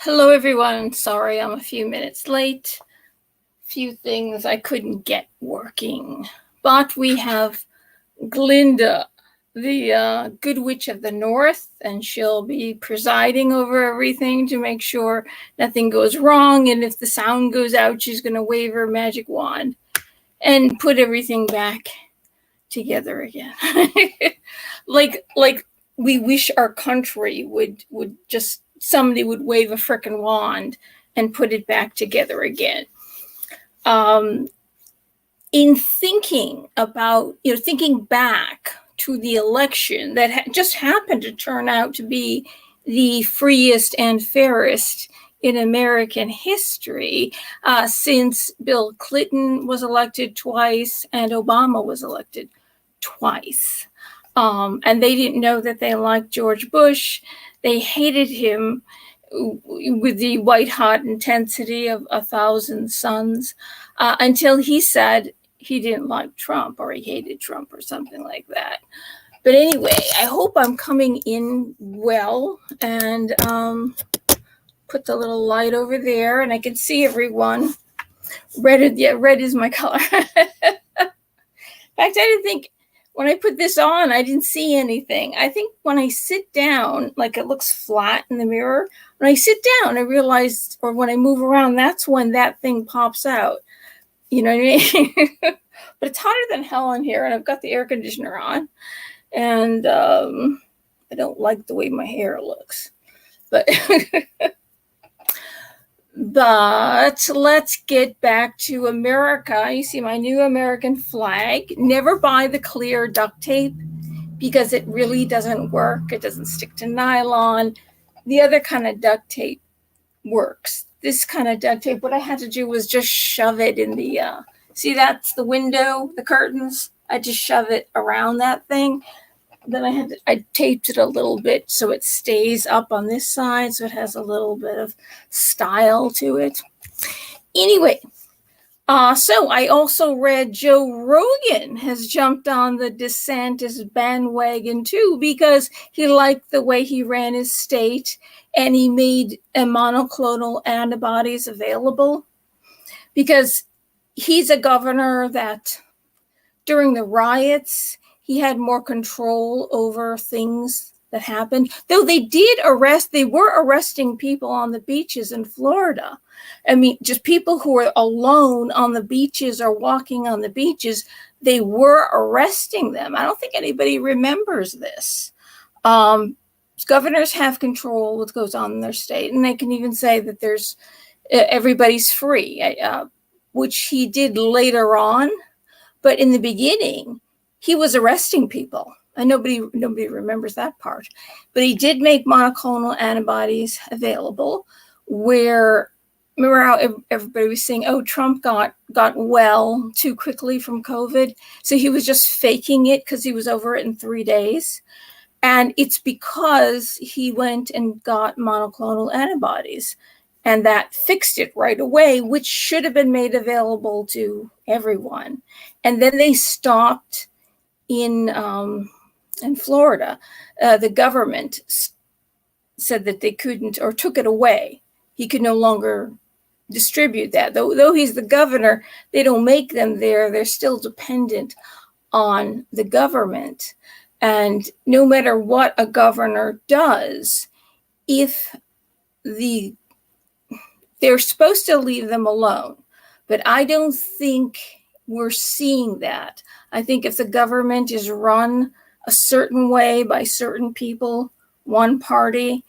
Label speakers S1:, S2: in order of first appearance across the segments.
S1: Hello, everyone. Sorry, I'm a few minutes late. Few things I couldn't get working. But we have Glinda, the Good Witch of the North, and she'll be presiding over everything to make sure nothing goes wrong. And if the sound goes out, she's going to wave her magic wand and put everything back together again. like we wish our country would just somebody would wave a frickin' wand and put it back together again. In thinking about, thinking back to the election that just happened to turn out to be the freest and fairest in American history, since Bill Clinton was elected twice and Obama was elected twice. And they didn't know that they liked George Bush. They hated him with the white hot intensity of 1,000 suns, until he said he didn't like Trump, or he hated Trump, or something like that. But anyway, I hope I'm coming in well, and put the little light over there and I can see everyone. Red is my color. In fact, I didn't think when I put this on, I didn't see anything. I think when I sit down, like it looks flat in the mirror. When I sit down, I realize, or when I move around, that's when that thing pops out. You know what I mean? But it's hotter than hell in here, and I've got the air conditioner on. And I don't like the way my hair looks. But But let's get back to America. You see my new American flag. Never buy the clear duct tape because it really doesn't work. It doesn't stick to nylon. The other kind of duct tape works. This kind of duct tape, what I had to do was just shove it in the, see that's the window, the curtains. I just shove it around that thing. Then I taped it a little bit so it stays up on this side, so it has a little bit of style to it. Anyway, so I also read Joe Rogan has jumped on the DeSantis bandwagon too, because he liked the way he ran his state and he made monoclonal antibodies available, because he's a governor that during the riots, he had more control over things that happened. Though they were arresting people on the beaches in Florida. I mean, just people who were alone on the beaches or walking on the beaches, they were arresting them. I don't think anybody remembers this. Governors have control what goes on in their state, and they can even say that there's everybody's free, which he did later on. But in the beginning, he was arresting people, and nobody remembers that part. But he did make monoclonal antibodies available, where, remember how everybody was saying, oh, Trump got well too quickly from COVID, so he was just faking it because he was over it in 3 days. And it's because he went and got monoclonal antibodies, and that fixed it right away, which should have been made available to everyone. And then they stopped in Florida. The government said that they couldn't, or took it away. He could no longer distribute that. Though he's the governor, they don't make them there. They're still dependent on the government. And no matter what a governor does, if they're supposed to leave them alone. But I don't think we're seeing that. I think if the government is run a certain way by certain people, one party,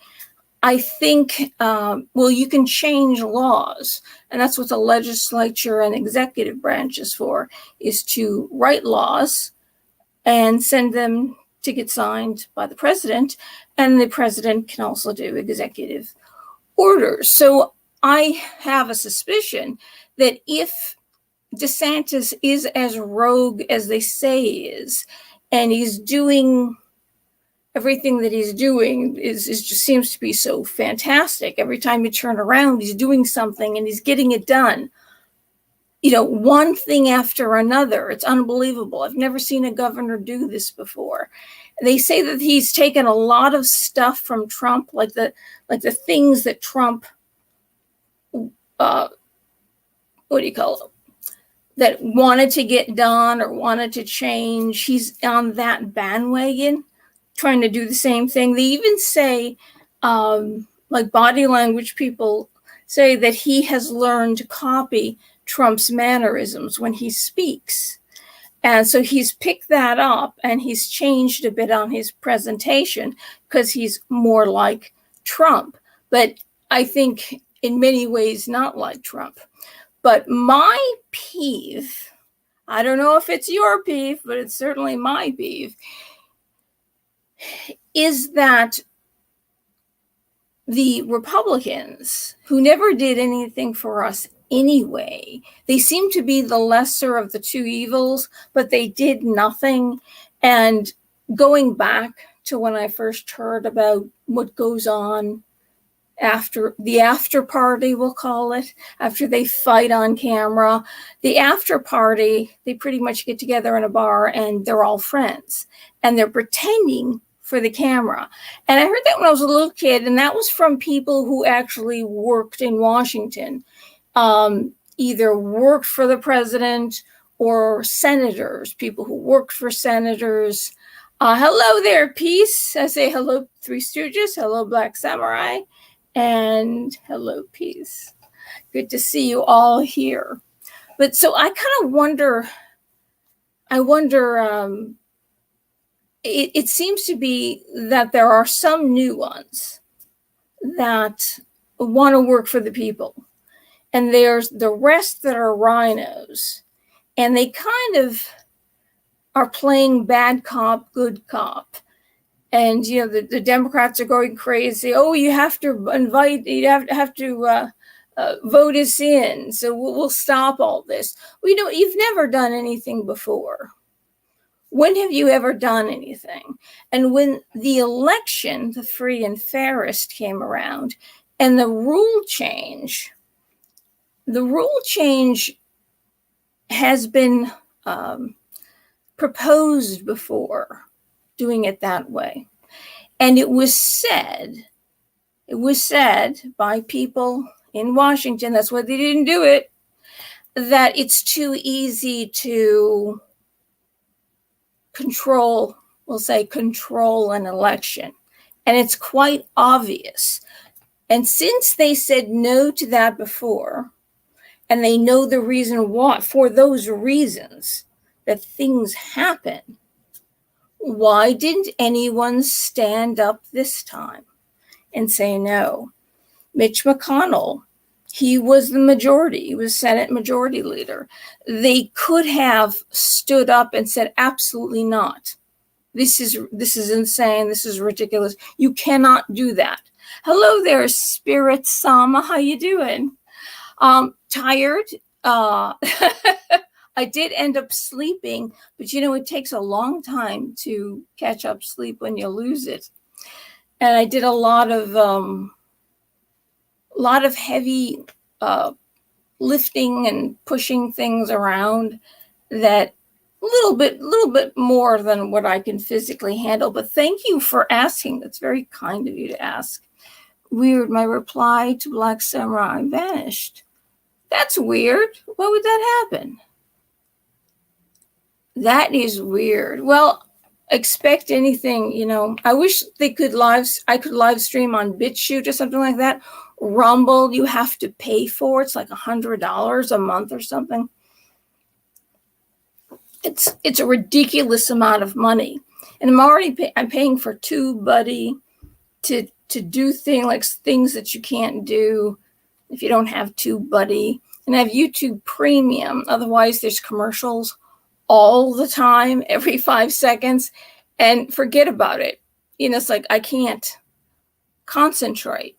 S1: I think, you can change laws. And that's what the legislature and executive branch is for, is to write laws and send them to get signed by the president. And the president can also do executive orders. So I have a suspicion that if DeSantis is as rogue as they say he is, and he's doing everything that he's doing is just seems to be so fantastic. Every time you turn around, he's doing something and he's getting it done. One thing after another. It's unbelievable. I've never seen a governor do this before. They say that he's taken a lot of stuff from Trump, like the things that Trump what do you call it, that wanted to get done or wanted to change. He's on that bandwagon, trying to do the same thing. They even say, like body language people say, that he has learned to copy Trump's mannerisms when he speaks. And so he's picked that up and he's changed a bit on his presentation because he's more like Trump. But I think in many ways not like Trump. But my peeve, I don't know if it's your peeve, but it's certainly my peeve, is that the Republicans, who never did anything for us anyway, they seem to be the lesser of the two evils, but they did nothing. And going back to when I first heard about what goes on after the after party, we'll call it, after they fight on camera, the after party, they pretty much get together in a bar and they're all friends and they're pretending for the camera. And I heard that when I was a little kid, and that was from people who actually worked in Washington, either worked for the president or senators, people who worked for senators. Hello there, Peace. I say hello, Three Stooges. Hello, Black Samurai. And hello, Peace. Good to see you all here. But so I kind of wonder, it seems to be that there are some new ones that want to work for the people. And there's the rest that are rhinos. And they kind of are playing bad cop, good cop. And, you know, the Democrats are going crazy. Oh, you have to vote us in. So we'll stop all this. Well, you know, you've never done anything before. When have you ever done anything? And when the election, the free and fairest, came around, and the rule change has been proposed before, doing it that way. And it was said by people in Washington, that's why they didn't do it, that it's too easy to control an election. And it's quite obvious. And since they said no to that before, and they know the reason why, for those reasons that things happen, why didn't anyone stand up this time and say no? Mitch McConnell, he was the majority. He was Senate Majority Leader. They could have stood up and said, absolutely not. This is insane. This is ridiculous. You cannot do that. Hello there, Spirit Sama. How you doing? Tired. I did end up sleeping, but you know, it takes a long time to catch up sleep when you lose it. And I did a lot of heavy lifting and pushing things around, that a little bit more than what I can physically handle. But thank you for asking. That's very kind of you to ask. Weird, my reply to Black Samurai vanished. That's weird. Why would that happen? That is weird. Well, expect anything, you know. I wish I could live stream on BitChute or something like that. Rumble, you have to pay for. It's like $100 a month or something. It's a ridiculous amount of money. And I'm paying for TubeBuddy to do things that you can't do if you don't have TubeBuddy. And I have YouTube Premium. Otherwise, there's commercials all the time, every 5 seconds, and forget about it. You know, it's like I can't concentrate.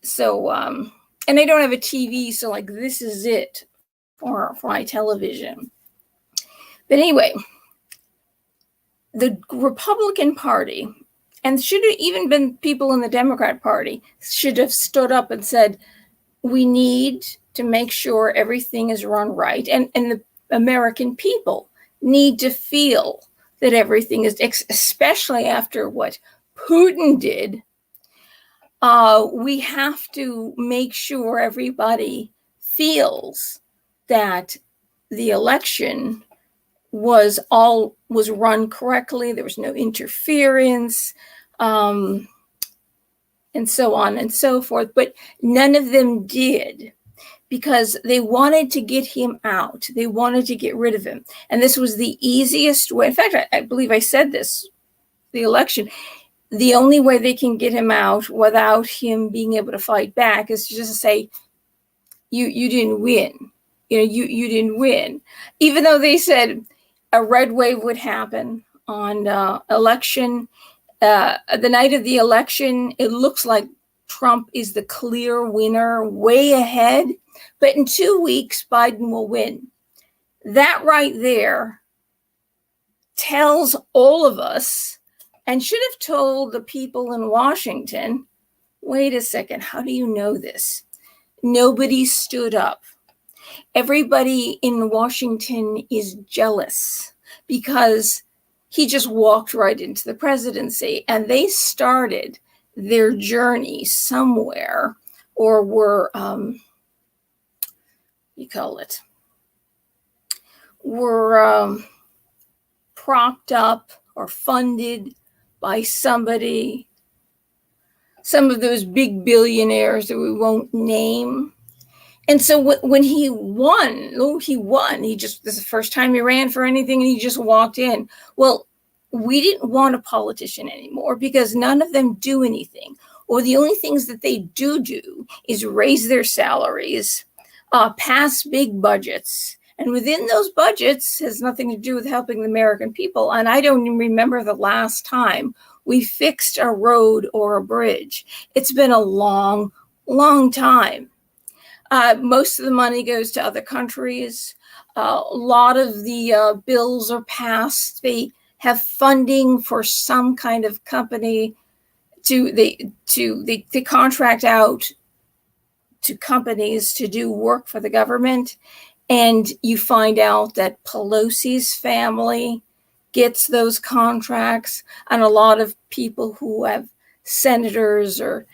S1: So, and I don't have a TV, so like this is it for my television. But anyway, the Republican Party, and should have even been people in the Democrat Party, should have stood up and said, we need to make sure everything is run right. And the American people need to feel that everything is, especially after what Putin did. We have to make sure everybody feels that the election was run correctly. There was no interference, and so on and so forth. But none of them did, because they wanted to get him out. They wanted to get rid of him. And this was the easiest way. In fact, I believe I said this, the election, the only way they can get him out without him being able to fight back is to just say, you didn't win. You didn't win. Even though they said a red wave would happen on election, the night of the election, it looks like Trump is the clear winner, way ahead. But in 2 weeks, Biden will win. That right there tells all of us, and should have told the people in Washington, wait a second, how do you know this? Nobody stood up. Everybody in Washington is jealous because he just walked right into the presidency, and they started their journey somewhere, or were, were propped up or funded by somebody, some of those big billionaires that we won't name. And so when he won, this is the first time he ran for anything, and he just walked in. Well, we didn't want a politician anymore because none of them do anything. Or the only things that they do is raise their salaries, pass big budgets. And within those budgets has nothing to do with helping the American people. And I don't even remember the last time we fixed a road or a bridge. It's been a long, long time. Most of the money goes to other countries. A lot of the bills are passed. They have funding for some kind of company they contract out to companies to do work for the government. And you find out that Pelosi's family gets those contracts, and a lot of people who have senators or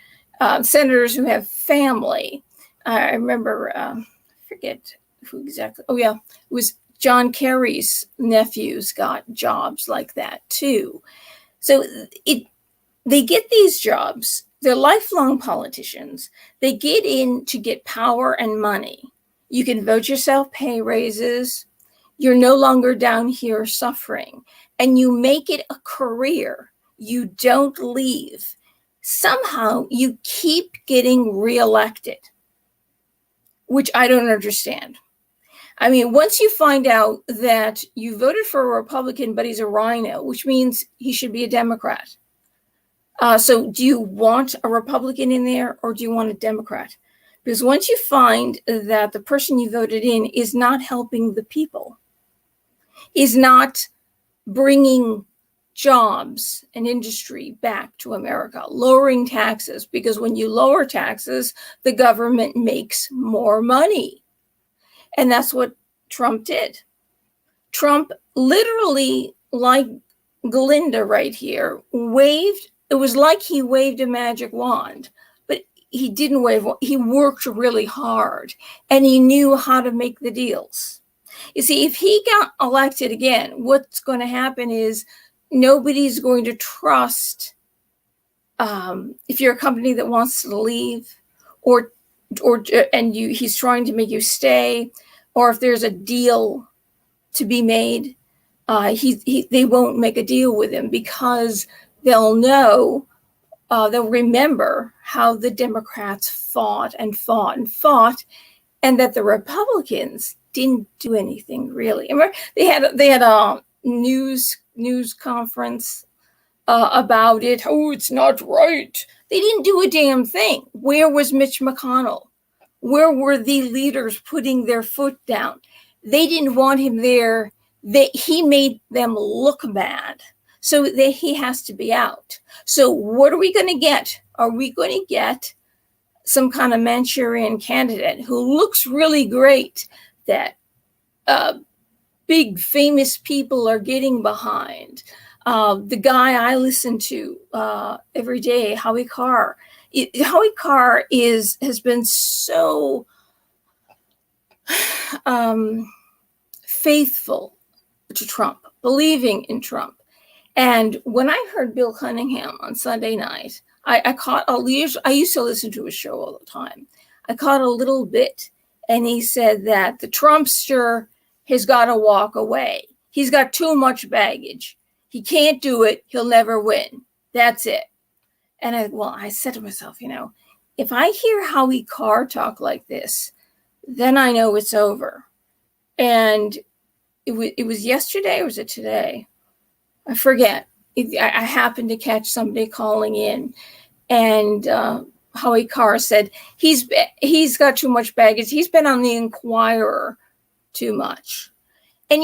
S1: senators who have family. I remember, I forget who exactly. Oh, yeah, it was John Kerry's nephews got jobs like that, too. So they get these jobs. They're lifelong politicians. They get in to get power and money. You can vote yourself pay raises. You're no longer down here suffering. And you make it a career. You don't leave. Somehow you keep getting reelected, which I don't understand. I mean, once you find out that you voted for a Republican, but he's a rhino, which means he should be a Democrat. So do you want a Republican in there, or do you want a Democrat? Because once you find that the person you voted in is not helping the people, is not bringing jobs and industry back to America, lowering taxes, because when you lower taxes, the government makes more money. And that's what Trump did. Trump literally, like Glinda right here, waved. It was like he waved a magic wand, but he didn't wave. He worked really hard, and he knew how to make the deals. You see, if he got elected again, what's going to happen is nobody's going to trust, if you're a company that wants to leave, he's trying to make you stay, or if there's a deal to be made, they won't make a deal with him, because they'll know, they'll remember how the Democrats fought and fought and fought, and that the Republicans didn't do anything really. Remember, they had a news conference about it. Oh, it's not right. They didn't do a damn thing. Where was Mitch McConnell? Where were the leaders putting their foot down? They didn't want him there. He made them look bad. So he has to be out. So what are we going to get? Are we going to get some kind of Manchurian candidate who looks really great, that big famous people are getting behind? The guy I listen to every day, Howie Carr. Howie Carr has been so faithful to Trump, believing in Trump. And when I heard Bill Cunningham on Sunday night, I used to listen to his show all the time. I caught a little bit, and he said that the Trumpster has got to walk away. He's got too much baggage. He can't do it. He'll never win. That's it. And I said to myself, if I hear Howie Carr talk like this, then I know it's over. And it was yesterday, or was it today? I forget. I happened to catch somebody calling in, and Howie Carr said he's got too much baggage. He's been on the Inquirer too much. And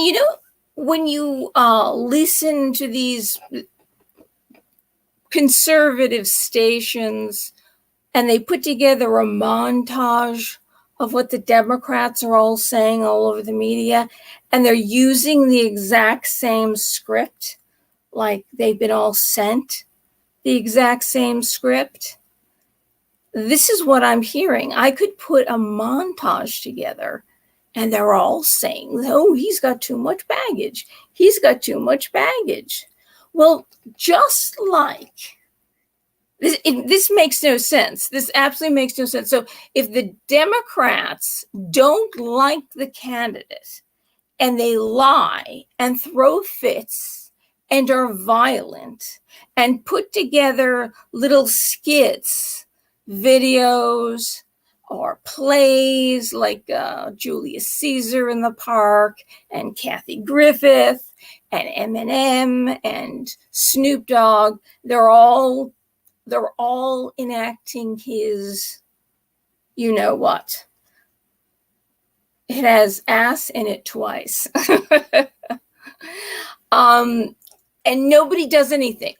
S1: when you listen to these conservative stations, and they put together a montage of what the Democrats are all saying all over the media, and they're using the exact same script, like they've been all sent the exact same script. This is what I'm hearing. I could put a montage together, and they're all saying, oh, he's got too much baggage. He's got too much baggage. Well, just like this makes no sense. This absolutely makes no sense. So if the Democrats don't like the candidate and they lie and throw fits and are violent and put together little skits, videos, or plays like Julius Caesar in the Park and Kathy Griffith and Eminem and Snoop Dogg, they're all enacting his, what? It has ass in it twice. And nobody does anything.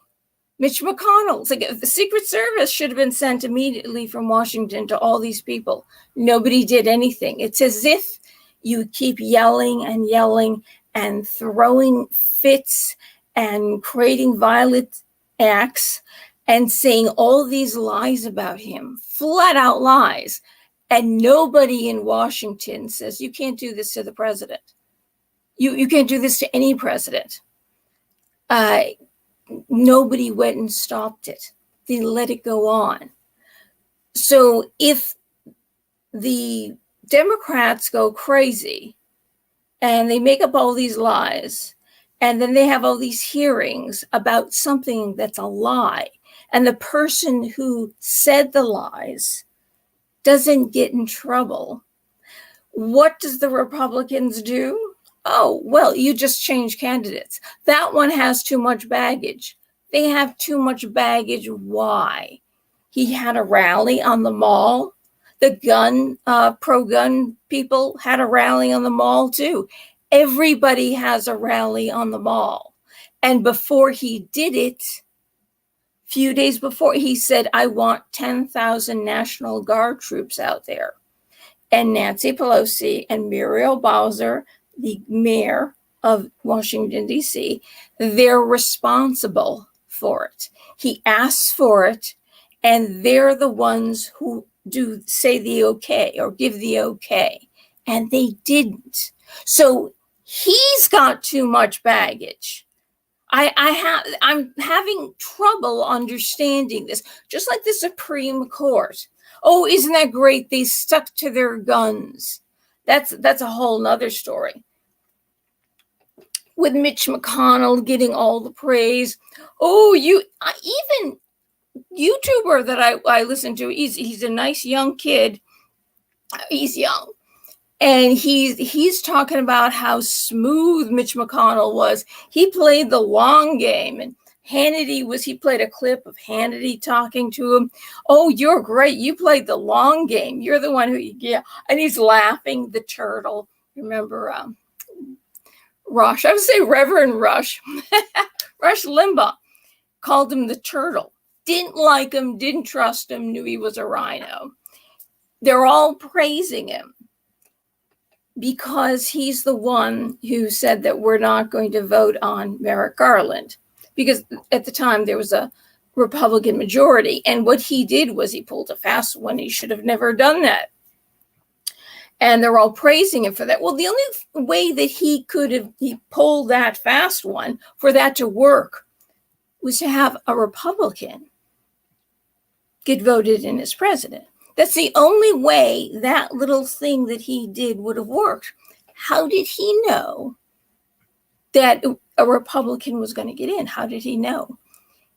S1: Mitch McConnell, the Secret Service should have been sent immediately from Washington to all these people. Nobody did anything. It's as if you keep yelling and yelling and throwing fits and creating violent acts and saying all these lies about him, flat out lies. And nobody in Washington says, you can't do this to the president. You can't do this to any president. Nobody went and stopped it. They let it go on. So if the Democrats go crazy and they make up all these lies, and then they have all these hearings about something that's a lie, and the person who said the lies doesn't get in trouble, what does the Republicans do? Oh, well, you just change candidates. That one has too much baggage. They have too much baggage. Why? He had a rally on the mall. The pro-gun people had a rally on the mall too. Everybody has a rally on the mall. And before he did it, a few days before, he said, I want 10,000 National Guard troops out there. And Nancy Pelosi and Muriel Bowser, the mayor of Washington, D.C., they're responsible for it. He asks for it, and they're the ones who say the okay or give the okay, and they didn't. So he's got too much baggage. I'm having trouble understanding this, just like the Supreme Court. Oh, isn't that great? They stuck to their guns. That's a whole nother story. With Mitch McConnell getting all the praise. Oh, even YouTuber that I listen to, he's a nice young kid. He's young. And he's talking about how smooth Mitch McConnell was. He played the long game, and he played a clip of Hannity talking to him. Oh, you're great. You played the long game. You're the one and he's laughing, the turtle. Remember Rush? I would say Reverend Rush. Rush Limbaugh called him the turtle. Didn't like him, didn't trust him, knew he was a rhino. They're all praising him because he's the one who said that we're not going to vote on Merrick Garland, because at the time there was a Republican majority. And what he did was he pulled a fast one. He should have never done that. And they're all praising him for that. Well, the only way that he pulled that fast one for that to work was to have a Republican get voted in as president. That's the only way that little thing that he did would have worked. How did he know that a Republican was going to get in? How did he know?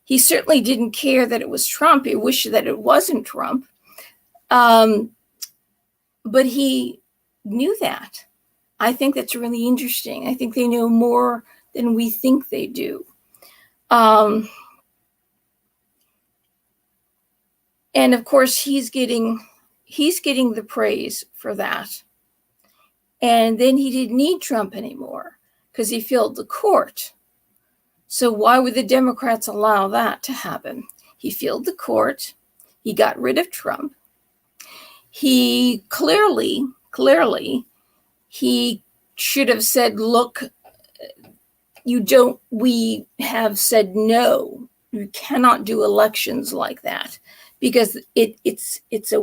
S1: He certainly didn't care that it was Trump. He wished that it wasn't Trump. But he knew that. I think that's really interesting. I think they know more than we think they do. And of course, he's getting the praise for that. And then he didn't need Trump anymore because he filled the court. So why would the Democrats allow that to happen? He filled the court. He got rid of Trump. He clearly, he should have said, look, we have said no, you cannot do elections like that because it's a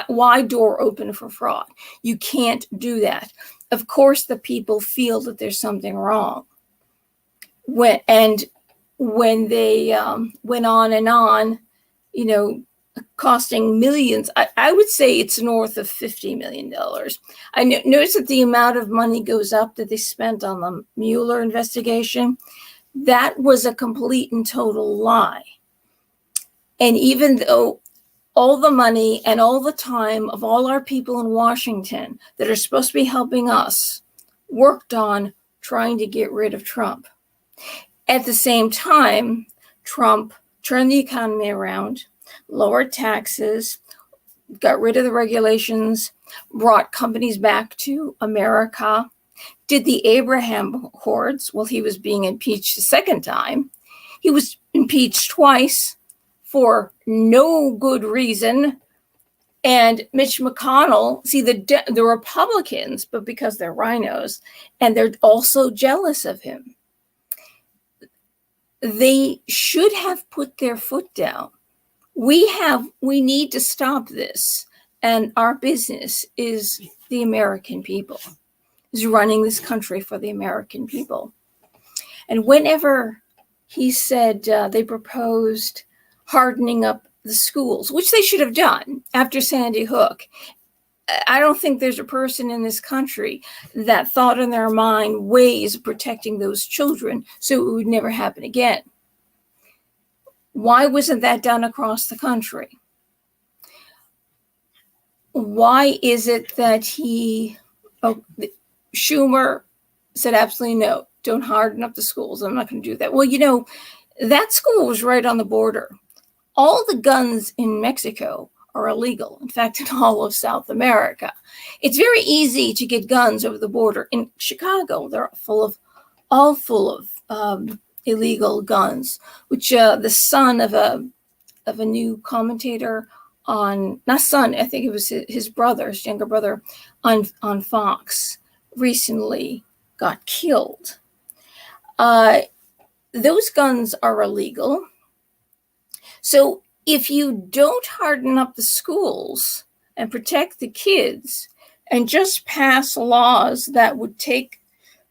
S1: wide door open for fraud. You can't do that. Of course, the people feel that there's something wrong. When they went on and on, costing millions, I would say it's north of $50 million. I noticed that the amount of money goes up that they spent on the Mueller investigation. That was a complete and total lie. And even though all the money and all the time of all our people in Washington that are supposed to be helping us worked on trying to get rid of Trump, at the same time, Trump turned the economy around, lowered taxes, got rid of the regulations, brought companies back to America, did the Abraham Accords. Well, he was being impeached a second time. He was impeached twice for no good reason. And Mitch McConnell, see the Republicans, but because they're rhinos, and they're also jealous of him, they should have put their foot down. We need to stop this. And our business is the American people, is running this country for the American people. And whenever he said they proposed hardening up the schools, which they should have done after Sandy Hook, I don't think there's a person in this country that thought in their mind ways of protecting those children so it would never happen again. Why wasn't that done across the country? Why is it that Schumer said absolutely no, don't harden up the schools. I'm not going to do that. Well, that school was right on the border. All the guns in Mexico are illegal. In fact, in all of South America, it's very easy to get guns over the border. In Chicago, they're all full of illegal guns, which the son of a new commentator on, not son, I think it was his brother, his younger brother, on Fox recently got killed. Those guns are illegal. So if you don't harden up the schools and protect the kids and just pass laws that would take,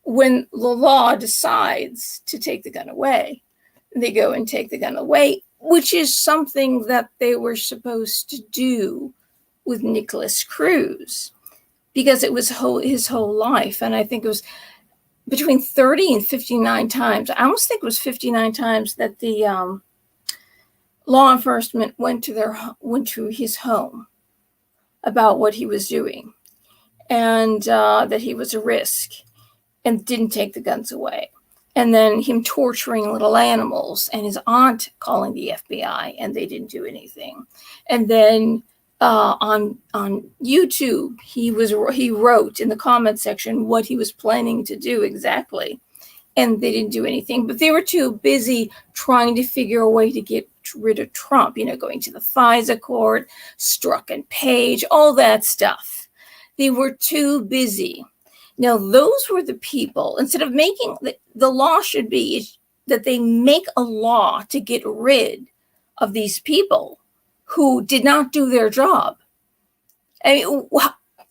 S1: when the law decides to take the gun away, they go and take the gun away, which is something that they were supposed to do with Nicholas Cruz, because it was his whole life. And I think it was between 30 and 59 times. I almost think it was 59 times that the law enforcement went to his home about what he was doing, and that he was a risk, and didn't take the guns away. And then him torturing little animals, and his aunt calling the FBI, and they didn't do anything. And then on YouTube, he wrote in the comment section what he was planning to do exactly, and they didn't do anything. But they were too busy trying to figure a way to get rid of Trump, going to the FISA court, Strzok and Page, all that stuff. They were too busy. Now, those were the people, instead of making, the law should be that they make a law to get rid of these people who did not do their job. I mean,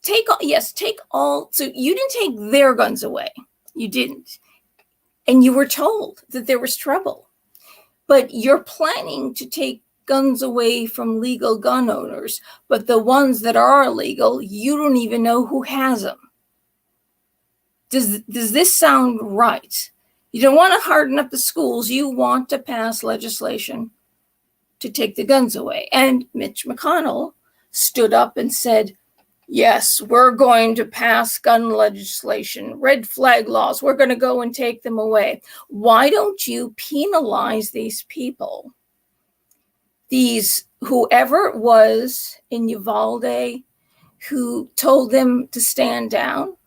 S1: take all. So you didn't take their guns away. You didn't. And you were told that there was trouble. But you're planning to take guns away from legal gun owners, but the ones that are illegal, you don't even know who has them. Does this sound right? You don't want to harden up the schools. You want to pass legislation to take the guns away. And Mitch McConnell stood up and said, yes, we're going to pass gun legislation, red flag laws. We're going to go and take them away. Why don't you penalize these people? These, whoever it was in Uvalde who told them to stand down,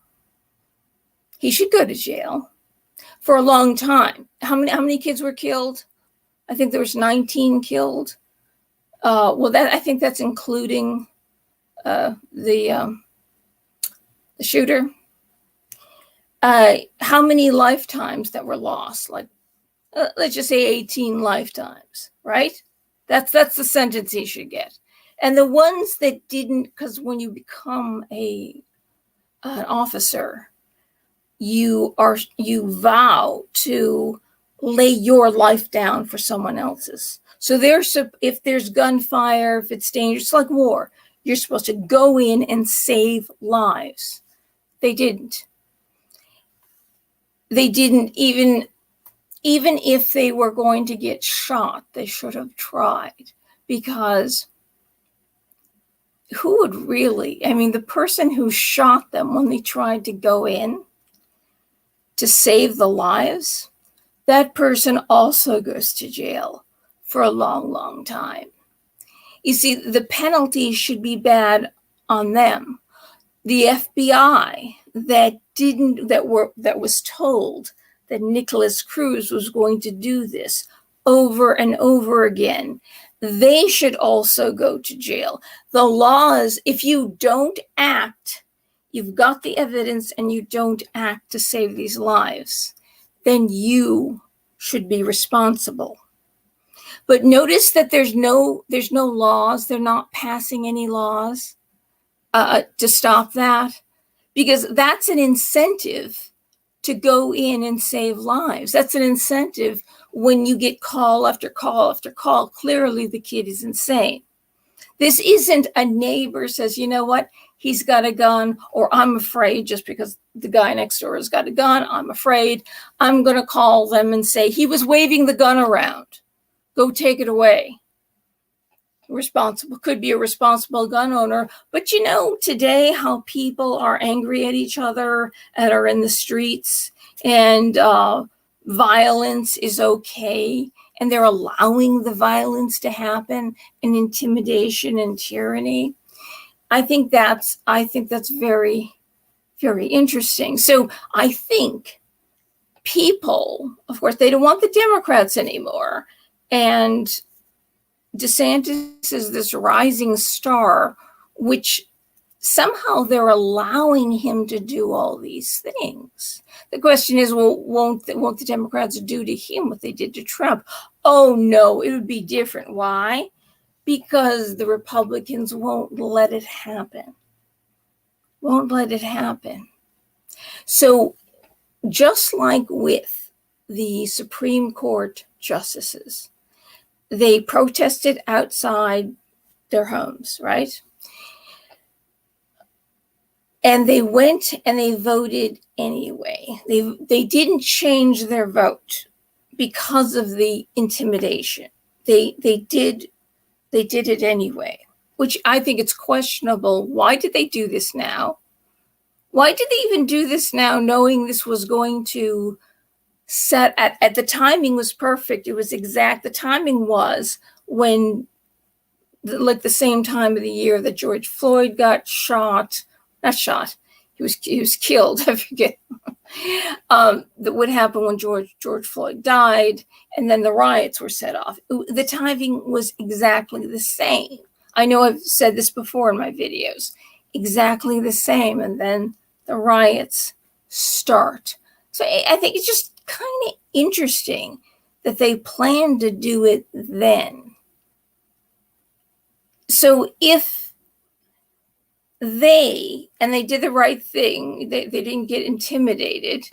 S1: he should go to jail for a long time. How many kids were killed? I think there was 19 killed. I think that's including the shooter. How many lifetimes that were lost? Like, let's just say 18 lifetimes, right? That's the sentence he should get. And the ones that didn't, because when you become an officer, you vow to lay your life down for someone else's. So if there's gunfire, if it's dangerous, it's like war. You're supposed to go in and save lives. They didn't. They didn't even if they were going to get shot, they should have tried, because who would really, the person who shot them when they tried to go in to save the lives, that person also goes to jail for a long, long time. You see, the penalty should be bad on them. The FBI that was told that Nicholas Cruz was going to do this over and over again, they should also go to jail. The laws, if you don't act, you've got the evidence and you don't act to save these lives, then you should be responsible. But notice that there's no laws. They're not passing any laws to stop that, because that's an incentive to go in and save lives. That's an incentive when you get call after call after call. Clearly, the kid is insane. This isn't a neighbor says, you know what, he's got a gun, or I'm afraid just because the guy next door has got a gun, I'm afraid. I'm going to call them and say, he was waving the gun around. Go take it away. Responsible, could be a responsible gun owner. But today how people are angry at each other and are in the streets, and violence is okay, and they're allowing the violence to happen, and intimidation and tyranny. I think that's very, very interesting. So I think people, of course, they don't want the Democrats anymore. And DeSantis is this rising star, which somehow they're allowing him to do all these things. The question is, well, won't the Democrats do to him what they did to Trump? Oh, no, it would be different. Why? Because the Republicans won't let it happen. Won't let it happen. So just like with the Supreme Court justices, they protested outside their homes, right? And they went and they voted anyway. They didn't change their vote because of the intimidation. They did it anyway, which I think it's questionable. Why did they do this now? Why did they even do this now, knowing this was going to set at the timing was perfect. It was exact. The timing was when, like the same time of the year that George Floyd got shot, not shot, he was killed. I forget. That would happen when George Floyd died, and then the riots were set off. The timing was exactly the same. I know I've said this before in my videos. Exactly the same, and then the riots start. So I think it's just kind of interesting that they plan to do it then. So if they did the right thing. They didn't get intimidated.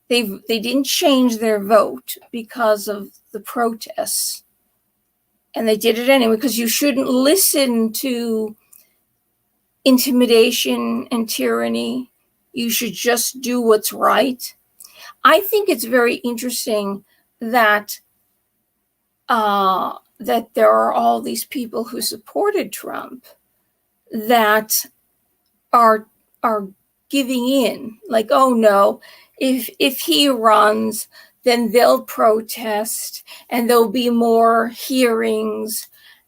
S1: They didn't change their vote because of the protests. And they did it anyway, because you shouldn't listen to intimidation and tyranny. You should just do what's right. I think it's very interesting that that there are all these people who supported Trump that are giving in, like, oh no, if he runs, then they'll protest and there'll be more hearings,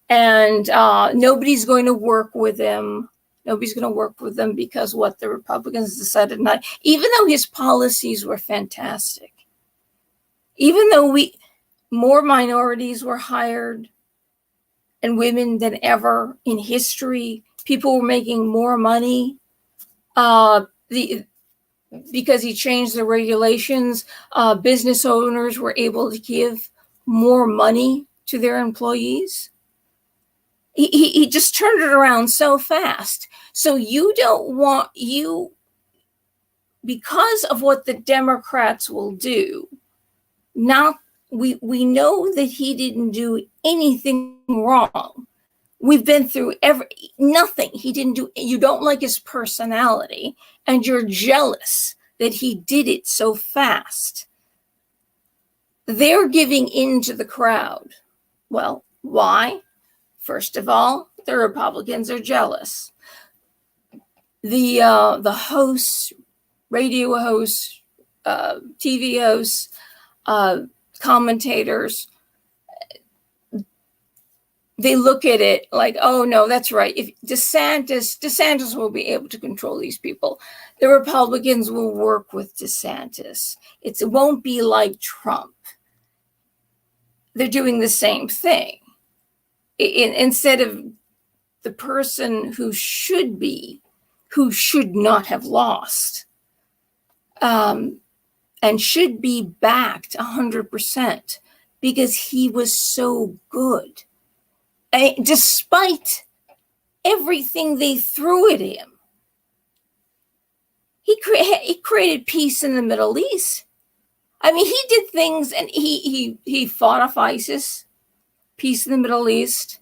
S1: and nobody's going to work with him. Nobody's going to work with them because what the Republicans decided not, even though his policies were fantastic, even though more minorities were hired and women than ever in history, people were making more money. Because he changed the regulations, business owners were able to give more money to their employees. He just turned it around so fast. So because of what the Democrats will do, we know that he didn't do anything wrong. We've been through nothing. He didn't do. You don't like his personality, and you're jealous that he did it so fast. They're giving in to the crowd. Well, why? First of all, the Republicans are jealous. The hosts, radio hosts, TV hosts, commentators, they look at it like, oh no, that's right. If DeSantis will be able to control these people. The Republicans will work with DeSantis. It won't be like Trump. They're doing the same thing. Instead of the person who should not have lost, and should be backed 100% because he was so good. Despite everything they threw at him, he created peace in the Middle East. I mean, he did things, and he fought off ISIS, peace in the Middle East.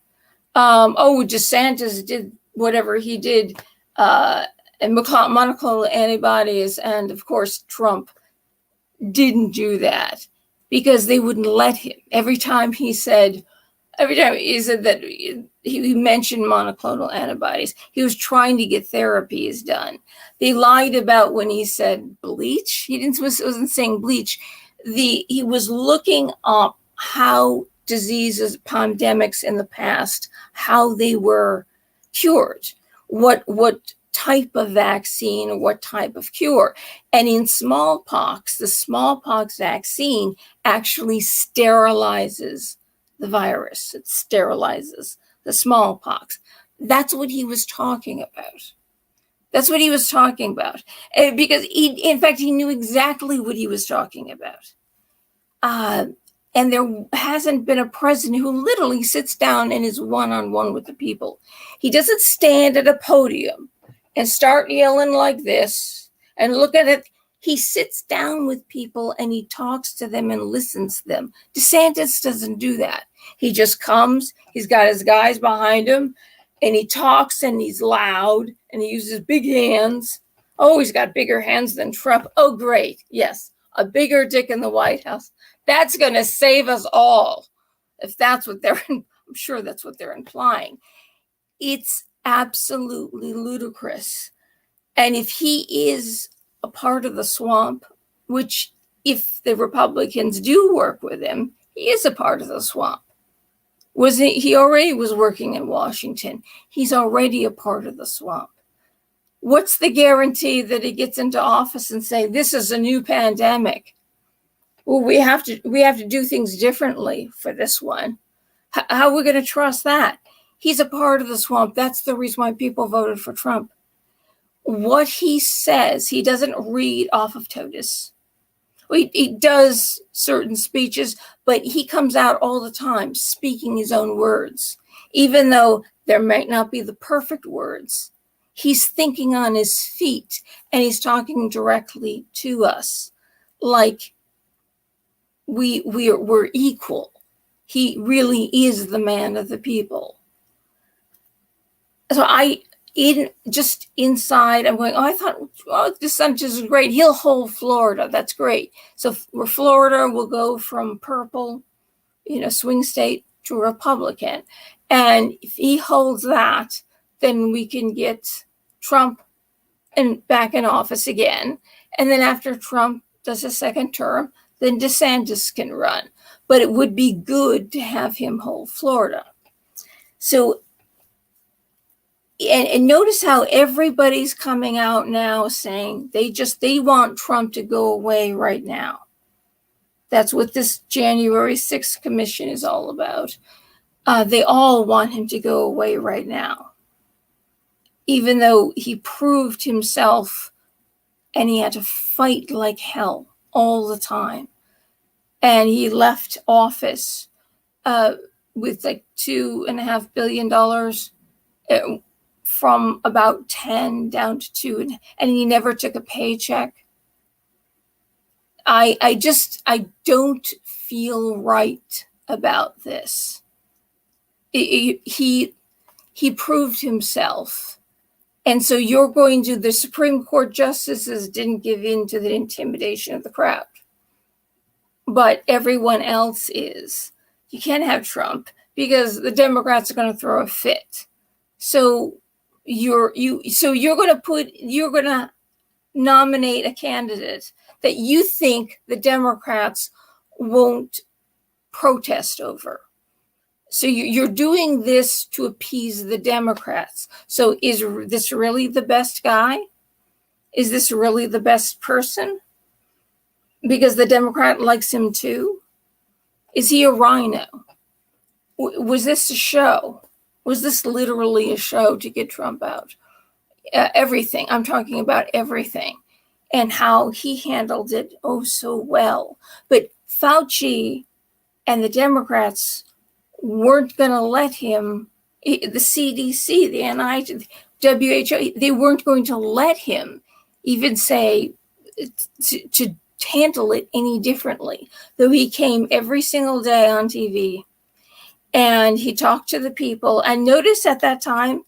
S1: DeSantis did whatever he did, and monoclonal antibodies, and of course Trump didn't do that because they wouldn't let him. Every time he said that he mentioned monoclonal antibodies, he was trying to get therapies done. They lied about when he said bleach. He wasn't saying bleach. He was looking up how diseases, pandemics in the past, how they were cured, what type of vaccine or what type of cure. And in smallpox, the smallpox vaccine actually sterilizes the virus. It sterilizes the smallpox. That's what he was talking about. That's what he was talking about. Because in fact, he knew exactly what he was talking about. And there hasn't been a president who literally sits down and is one-on-one with the people. He doesn't stand at a podium and start yelling like this and look at it. He sits down with people and he talks to them and listens to them. DeSantis doesn't do that. He just comes, he's got his guys behind him, and he talks and he's loud and he uses big hands. Oh, he's got bigger hands than Trump. Oh, great. Yes, a bigger dick in the White House. That's going to save us all. If that's what I'm sure that's what they're implying. It's absolutely ludicrous. And if he is a part of the swamp, which if the Republicans do work with him, he is a part of the swamp. He already was working in Washington. He's already a part of the swamp. What's the guarantee that he gets into office and say, this is a new pandemic? Well, we have to do things differently for this one. How are we going to trust that? He's a part of the swamp. That's the reason why people voted for Trump. What he says, he doesn't read off of TOTUS. He does certain speeches, but he comes out all the time speaking his own words, even though there might not be the perfect words. He's thinking on his feet, and he's talking directly to us like we're equal. He really is the man of the people. So just inside, I'm going, I thought, DeSantis is great. He'll hold Florida. That's great. So we're Florida will go from purple, swing state, to Republican. And if he holds that, then we can get Trump back in office again. And then after Trump does a second term, then DeSantis can run. But it would be good to have him hold Florida. So, and notice how everybody's coming out now saying they want Trump to go away right now. That's what this January 6th commission is all about. They all want him to go away right now, even though he proved himself and he had to fight like hell all the time. And he left office with like $2.5 billion from about 10 down to 2, and he never took a paycheck. I don't feel right about this. He proved himself. And so the Supreme Court justices didn't give in to the intimidation of the crowd. But everyone else is. You can't have Trump because the Democrats are going to throw a fit. So you're going to nominate a candidate that you think the Democrats won't protest over. So you're doing this to appease the Democrats. So is this really the best guy? Is this really the best person? Because the Democrat likes him too? Is he a rhino? Was this a show? Was this literally a show to get Trump out? Everything. I'm talking about everything. And how he handled it so well. But Fauci and the Democrats weren't going to let him, the CDC, the NIH, WHO, they weren't going to let him even say to handle it any differently. Though he came every single day on TV and he talked to the people. And notice at that time,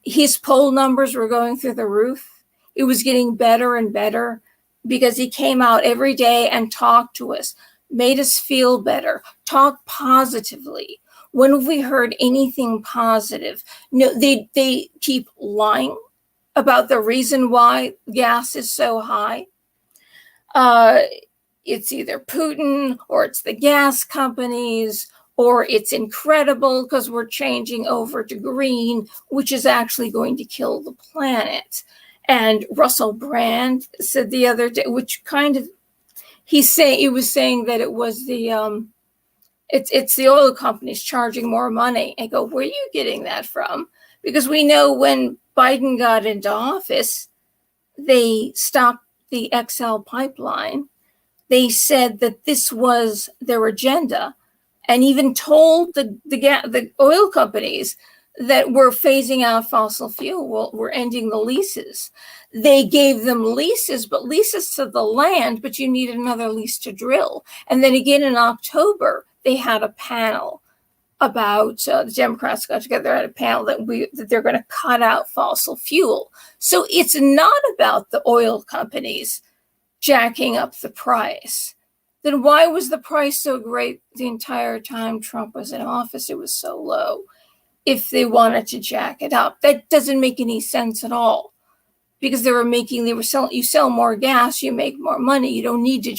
S1: his poll numbers were going through the roof. It was getting better and better because he came out every day and talked to us, made us feel better, talked positively. When have we heard anything positive? No, they keep lying about the reason why gas is so high. It's either Putin or it's the gas companies or it's incredible because we're changing over to green, which is actually going to kill the planet. And Russell Brand said the other day, which kind of, he was saying that it was it's the oil companies charging more money. I go, where are you getting that from? Because we know when Biden got into office, they stopped the XL pipeline. They said that this was their agenda and even told the oil companies that we're phasing out fossil fuel. We're ending the leases. They gave them leases, but leases to the land, but you need another lease to drill. And then again in October, they had a panel about, the Democrats got together at a panel that they're going to cut out fossil fuel. So it's not about the oil companies jacking up the price. Then why was the price so great the entire time Trump was in office? It was so low. If they wanted to jack it up, that doesn't make any sense at all, because you sell more gas, you make more money. You don't need to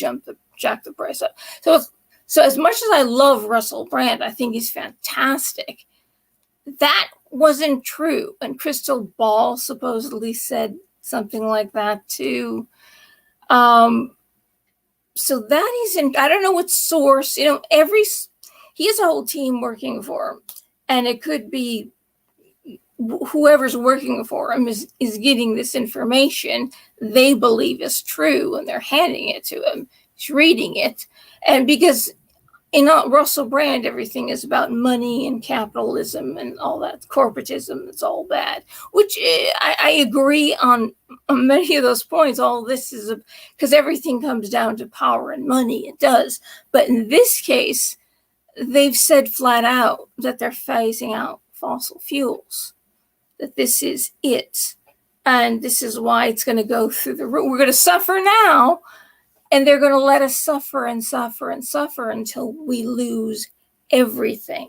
S1: jack the price up. So as much as I love Russell Brand, I think he's fantastic. That wasn't true. And Crystal Ball supposedly said something like that too. So that I don't know what source, he has a whole team working for him. And it could be whoever's working for him is getting this information they believe is true, and they're handing it to him. He's reading it. And because in Russell Brand, everything is about money and capitalism and all that corporatism. It's all bad, which I agree on many of those points. All this is because everything comes down to power and money. It does. But in this case, they've said flat out that they're phasing out fossil fuels, that this is it. And this is why it's going to go through the roof. We're going to suffer now. And they're going to let us suffer and suffer and suffer until we lose everything.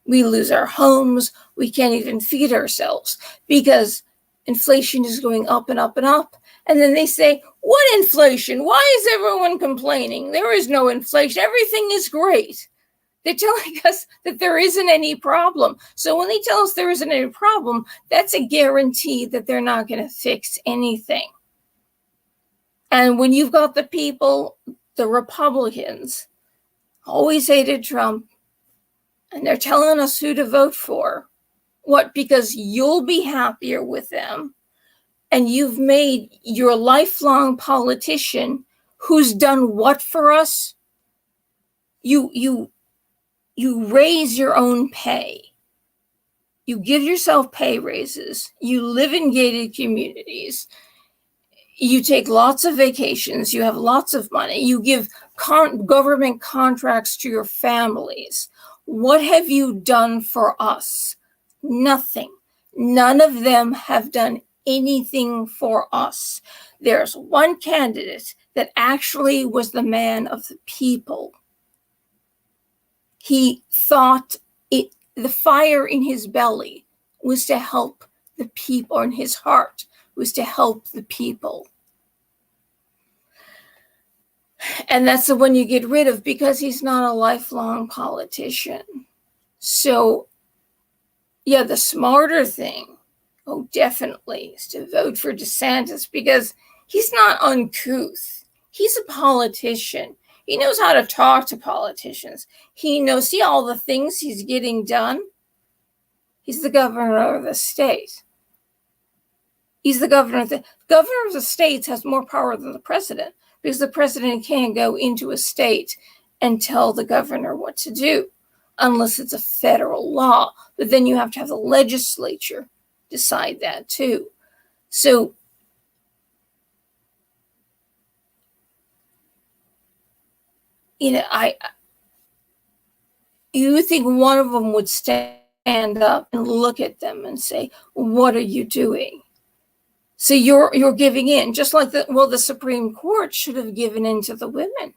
S1: We lose our homes. We can't even feed ourselves because inflation is going up and up and up. And then they say, what inflation? Why is everyone complaining? There is no inflation. Everything is great. They're telling us that there isn't any problem. So when they tell us there isn't any problem, that's a guarantee that they're not going to fix anything. And when you've got the people, the Republicans, always hated Trump, and they're telling us who to vote for. What? Because you'll be happier with them, and you've made your lifelong politician who's done what for us? You raise your own pay. You give yourself pay raises. You live in gated communities. You take lots of vacations, you have lots of money, you give government contracts to your families. What have you done for us? Nothing. None of them have done anything for us. There's one candidate that actually was the man of the people. He thought the fire in his belly was to help the people, or in his heart was to help the people. And that's the one you get rid of because he's not a lifelong politician. So, yeah, the smarter thing, definitely, is to vote for DeSantis because he's not uncouth. He's a politician. He knows how to talk to politicians. He knows, see all the things he's getting done? He's the governor of the state. He's the governor of the states has more power than the president because the president can't go into a state and tell the governor what to do unless it's a federal law. But then you have to have the legislature decide that too. So you think one of them would stand up and look at them and say, what are you doing? So you're giving in, just like the Supreme Court should have given in to the women,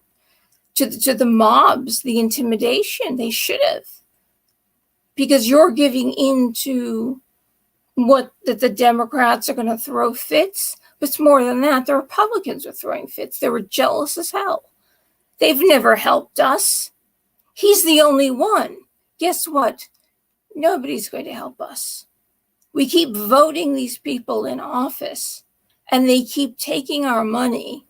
S1: to the mobs, the intimidation. They should have, because you're giving in to that the Democrats are going to throw fits. But it's more than that. The Republicans are throwing fits. They were jealous as hell. They've never helped us. He's the only one. Guess what? Nobody's going to help us. We keep voting these people in office, and they keep taking our money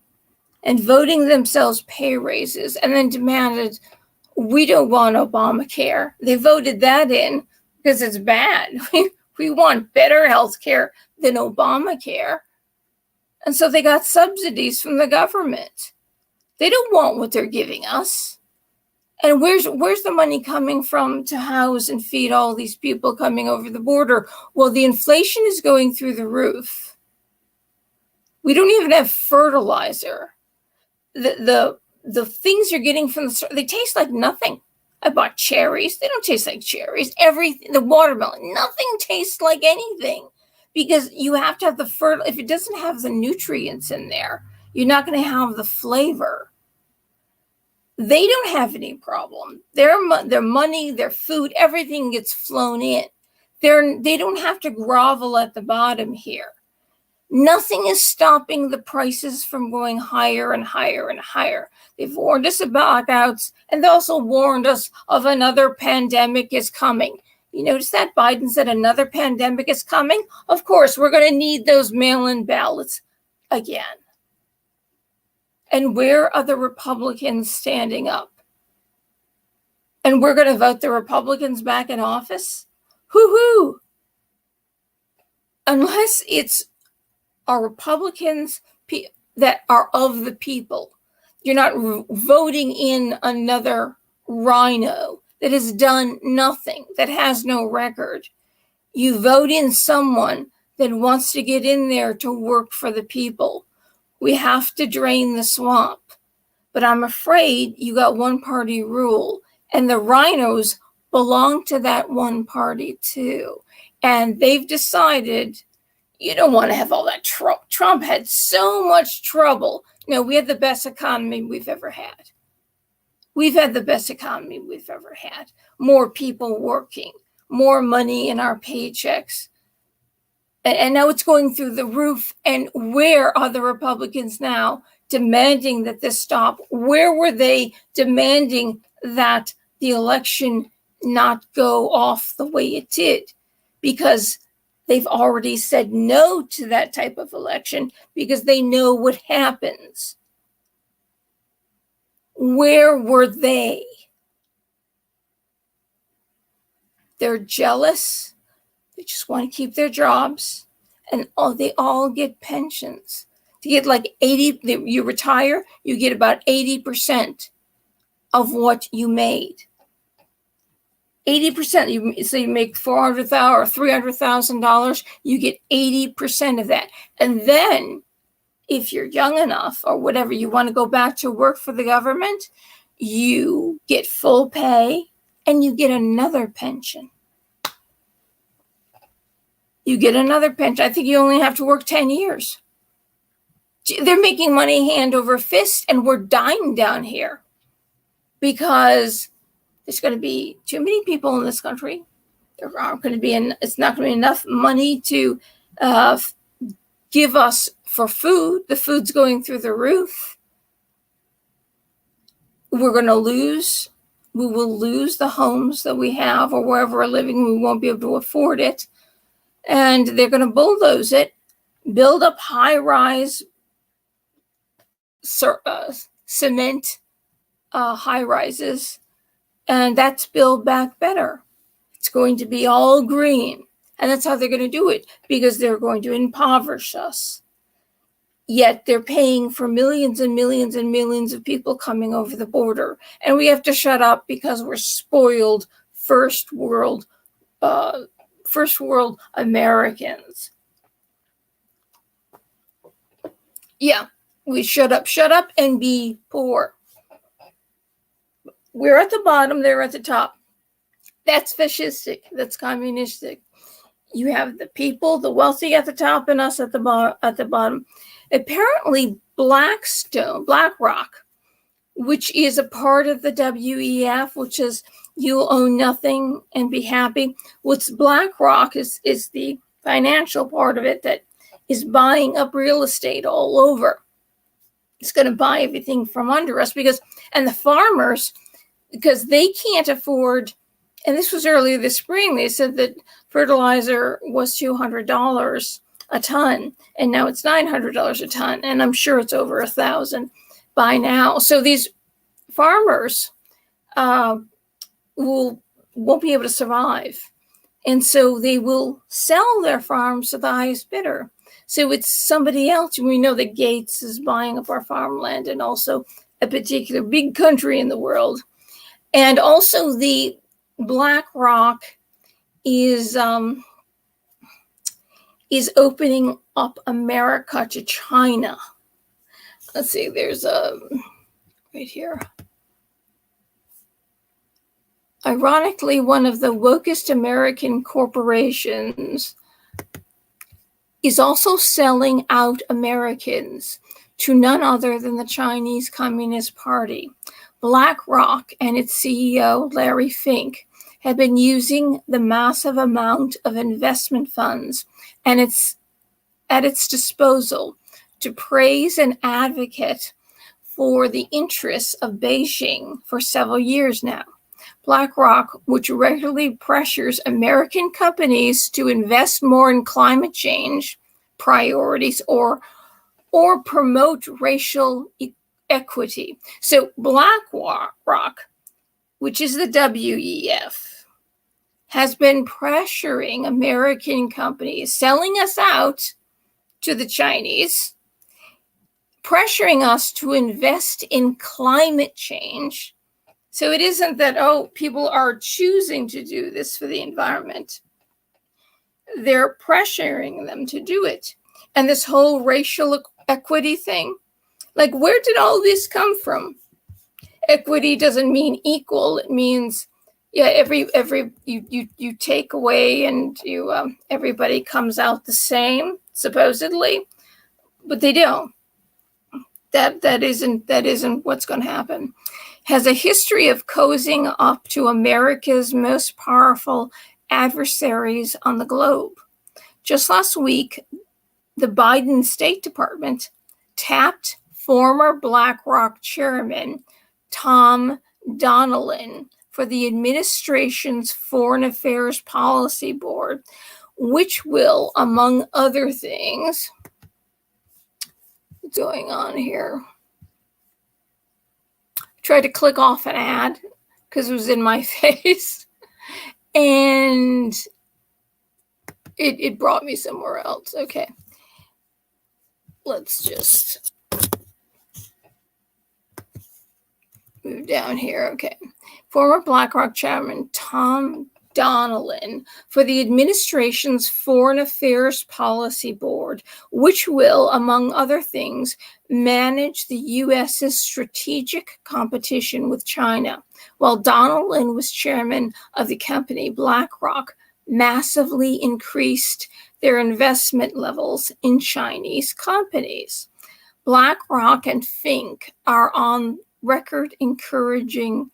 S1: and voting themselves pay raises, and then demanded, we don't want Obamacare. They voted that in because it's bad. We want better health care than Obamacare. And so they got subsidies from the government. They don't want what they're giving us. And where's the money coming from to house and feed all these people coming over the border? Well, the inflation is going through the roof. We don't even have fertilizer. The things you're getting from they taste like nothing. I bought cherries. They don't taste like cherries. Everything, the watermelon, nothing tastes like anything, because you have to have the if it doesn't have the nutrients in there, you're not going to have the flavor. They don't have any problem. Their money, their food, everything gets flown in. They don't have to grovel at the bottom here. Nothing is stopping the prices from going higher and higher and higher. They've warned us about blackouts, and they also warned us of another pandemic is coming. You notice that Biden said another pandemic is coming? Of course, we're going to need those mail-in ballots again. And where are the Republicans standing up? And we're going to vote the Republicans back in office? Hoo-hoo! Unless it's our Republicans that are of the people. You're not voting in another rhino that has done nothing, that has no record. You vote in someone that wants to get in there to work for the people. We have to drain the swamp. But I'm afraid you got one party rule, and the rhinos belong to that one party too. And they've decided you don't want to have all that trouble. Trump had so much trouble. You know, we had the best economy we've ever had. We've had the best economy we've ever had. More people working, more money in our paychecks. And now it's going through the roof. And where are the Republicans now demanding that this stop? Where were they demanding that the election not go off the way it did? Because they've already said no to that type of election because they know what happens. Where were they? They're jealous. They just want to keep their jobs. And they all get pensions. To get like 80, you retire, you get about 80% of what you made. 80%. So you make $400,000 or $300,000, you get 80% of that. And then if you're young enough or whatever, you want to go back to work for the government, you get full pay and you get another pension. You get another pension. I think you only have to work 10 years. They're making money hand over fist, and we're dying down here because there's going to be too many people in this country. There aren't going to be, it's not going to be enough money to give us for food. The food's going through the roof. We're going to lose. We will lose the homes that we have, or wherever we're living. We won't be able to afford it. And they're going to bulldoze it, build up high-rise cement high-rises, and that's Build Back Better. It's going to be all green. And that's how they're going to do it, because they're going to impoverish us. Yet they're paying for millions and millions and millions of people coming over the border. And we have to shut up because we're spoiled first world Americans. Yeah, we shut up and be poor. We're at the bottom, they're at the top. That's fascistic, that's communistic. You have the people, the wealthy at the top, and us at the bottom. Apparently, BlackRock, which is a part of the WEF, which is you'll own nothing and be happy. What's BlackRock is the financial part of it that is buying up real estate all over. It's going to buy everything from under us and the farmers, because they can't afford. And this was earlier this spring. They said that fertilizer was $200 a ton, and now it's $900 a ton, and I'm sure it's over $1,000 by now. So these farmers won't be able to survive, and so they will sell their farms to the highest bidder. So it's somebody else. We know that Gates is buying up our farmland, and also a particular big country in the world, and also the BlackRock is opening up America to China. Let's see, there's right here. Ironically, one of the wokest American corporations is also selling out Americans to none other than the Chinese Communist Party. BlackRock and its CEO, Larry Fink, have been using the massive amount of investment funds and it's at its disposal to praise and advocate for the interests of Beijing for several years now. BlackRock, which regularly pressures American companies to invest more in climate change priorities or promote racial equity. So BlackRock, which is the WEF, has been pressuring American companies, selling us out to the Chinese, pressuring us to invest in climate change, So it isn't that, oh, people are choosing to do this for the environment. They're pressuring them to do it. And this whole racial equity thing, like, where did all this come from? Equity doesn't mean equal. It means, yeah, you take away and you everybody comes out the same, supposedly, but they don't. That isn't what's going to happen. Has a history of cozying up to America's most powerful adversaries on the globe. Just last week, the Biden State Department tapped former BlackRock chairman Tom Donilon for the administration's Foreign Affairs Policy Board, which will, among other things, what's going on here? Tried to click off an ad because it was in my face, and it brought me somewhere else. Okay, let's just move down here. Okay, former BlackRock chairman Tom Donilon for the administration's Foreign Affairs Policy Board, which will, among other things, manage the U.S.'s strategic competition with China, while Donilon was chairman of the company BlackRock, massively increased their investment levels in Chinese companies. BlackRock and Fink are on record encouraging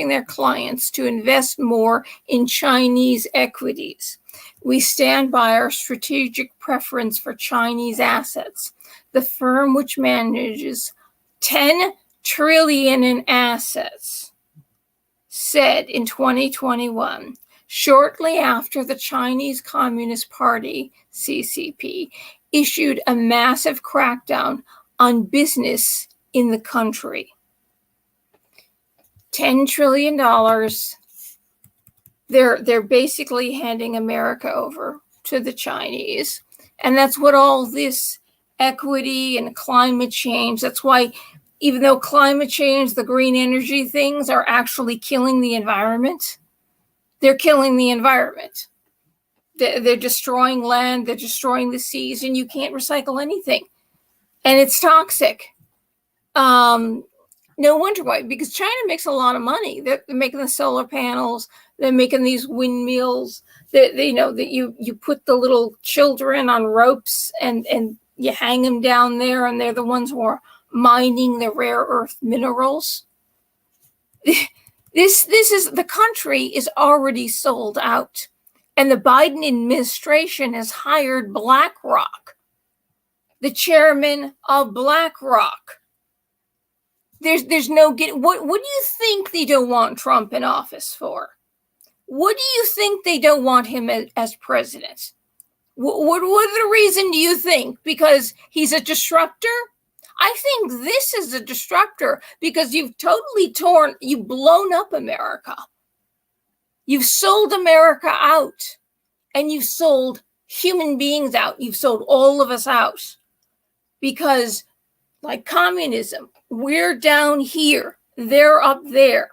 S1: their clients to invest more in Chinese equities. We stand by our strategic preference for Chinese assets. The firm, which manages $10 trillion in assets, said in 2021, shortly after the Chinese Communist Party, CCP, issued a massive crackdown on business in the country. $10 trillion. They're basically handing America over to the Chinese. And that's what all this equity and climate change, that's why, even though climate change, the green energy things are actually killing the environment, they're killing the environment. They're destroying land, they're destroying the seas, and you can't recycle anything. And it's toxic. No wonder why, because China makes a lot of money. They're making the solar panels, they're making these windmills. They know that you put the little children on ropes and you hang them down there, and they're the ones who are mining the rare earth minerals. This is, the country is already sold out, and the Biden administration has hired BlackRock, the chairman of BlackRock. There's no getting. What do you think they don't want Trump in office for? What do you think they don't want him as president? What the reason do you think? Because he's a disruptor? I think this is a disruptor because you've blown up America. You've sold America out, and you've sold human beings out. You've sold all of us out because, like communism, we're down here, they're up there.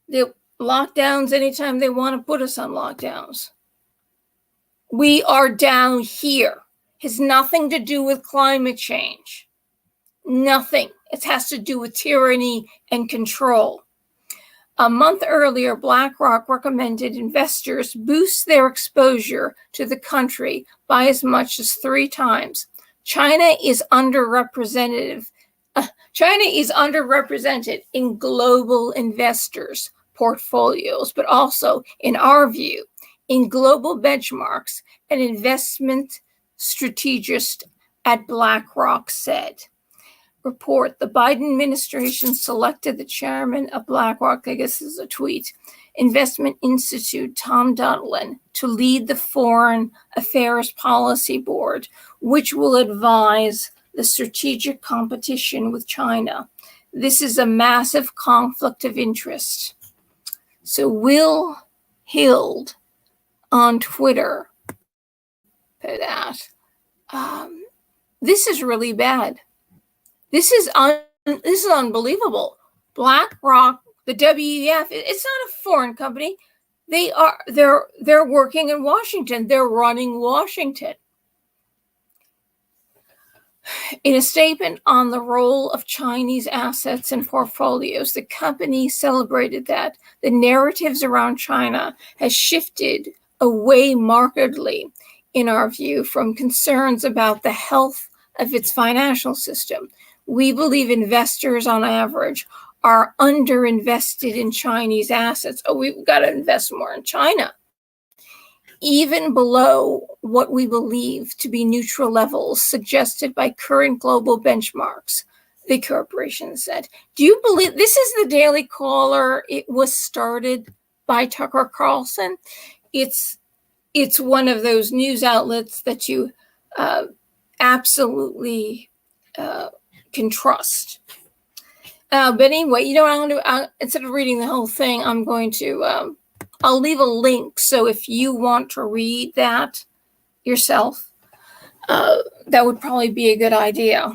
S1: The lockdowns anytime they want to put us on lockdowns. We are down here. It has nothing to do with climate change. Nothing. It has to do with tyranny and control. A month earlier, BlackRock recommended investors boost their exposure to the country by as much as 3 times. China is underrepresented in global investors' portfolios, but also, in our view, in global benchmarks, an investment strategist at BlackRock said. Report, the Biden administration selected the chairman of BlackRock, I guess this is a tweet, Investment Institute, Tom Donilon, to lead the Foreign Affairs Policy Board, which will advise the strategic competition with China. This is a massive conflict of interest. So Will Hild on Twitter put that. This is really bad. This is This is unbelievable. BlackRock, the WEF, it's not a foreign company. They're working in Washington. They're running Washington. In a statement on the role of Chinese assets in portfolios, the company celebrated that the narratives around China has shifted away markedly, in our view, from concerns about the health of its financial system. We believe investors, on average, are underinvested in Chinese assets. Oh, we've got to invest more in China, even below what we believe to be neutral levels suggested by current global benchmarks, the corporation said. Do you believe this is the Daily Caller? It was started by Tucker Carlson. It's one of those news outlets that you absolutely can trust. But anyway, you know what I'm going to, instead of reading the whole thing, I'm going to, I'll leave a link. So if you want to read that yourself, that would probably be a good idea.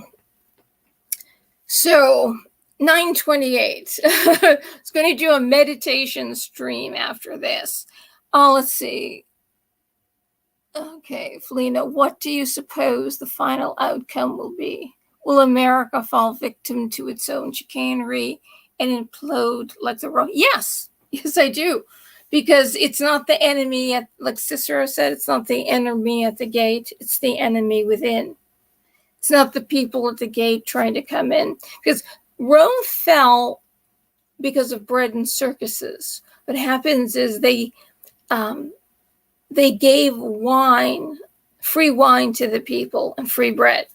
S1: So 9:28. It's going to do a meditation stream after this. Let's see. Okay, Felina, what do you suppose the final outcome will be? Will America fall victim to its own chicanery and implode like the rock? Yes, I do. Because it's not the enemy, like Cicero said, it's not the enemy at the gate, it's the enemy within. It's not the people at the gate trying to come in. Because Rome fell because of bread and circuses. What happens is they gave wine, free wine to the people and free bread.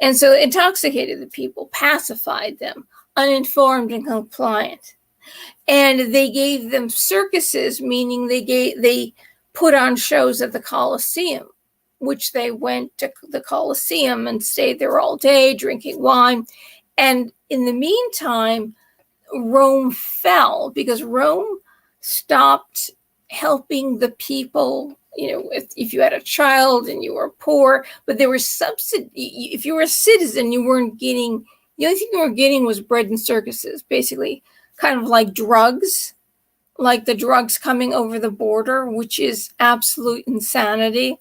S1: And so it intoxicated the people, pacified them, uninformed and compliant. And they gave them circuses, meaning they put on shows at the Colosseum, which they went to the Colosseum and stayed there all day drinking wine. And in the meantime, Rome fell because Rome stopped helping the people. You know, if you had a child and you were poor, but there was subsidy. If you were a citizen, you weren't getting, the only thing you were getting was bread and circuses, basically. Kind of like drugs, like the drugs coming over the border, which is absolute insanity,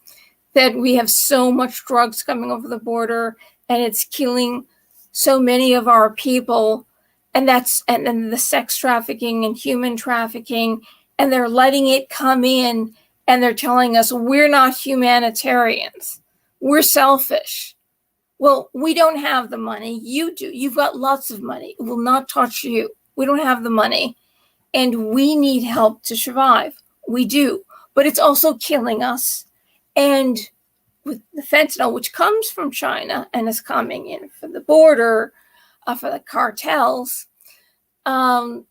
S1: that we have so much drugs coming over the border and it's killing so many of our people. And then the sex trafficking and human trafficking, and they're letting it come in and they're telling us we're not humanitarians. We're selfish. Well, we don't have the money. You do. You've got lots of money. It will not touch you. We don't have the money, and we need help to survive. We do, but it's also killing us. And with the fentanyl, which comes from China and is coming in from the border, for the cartels, and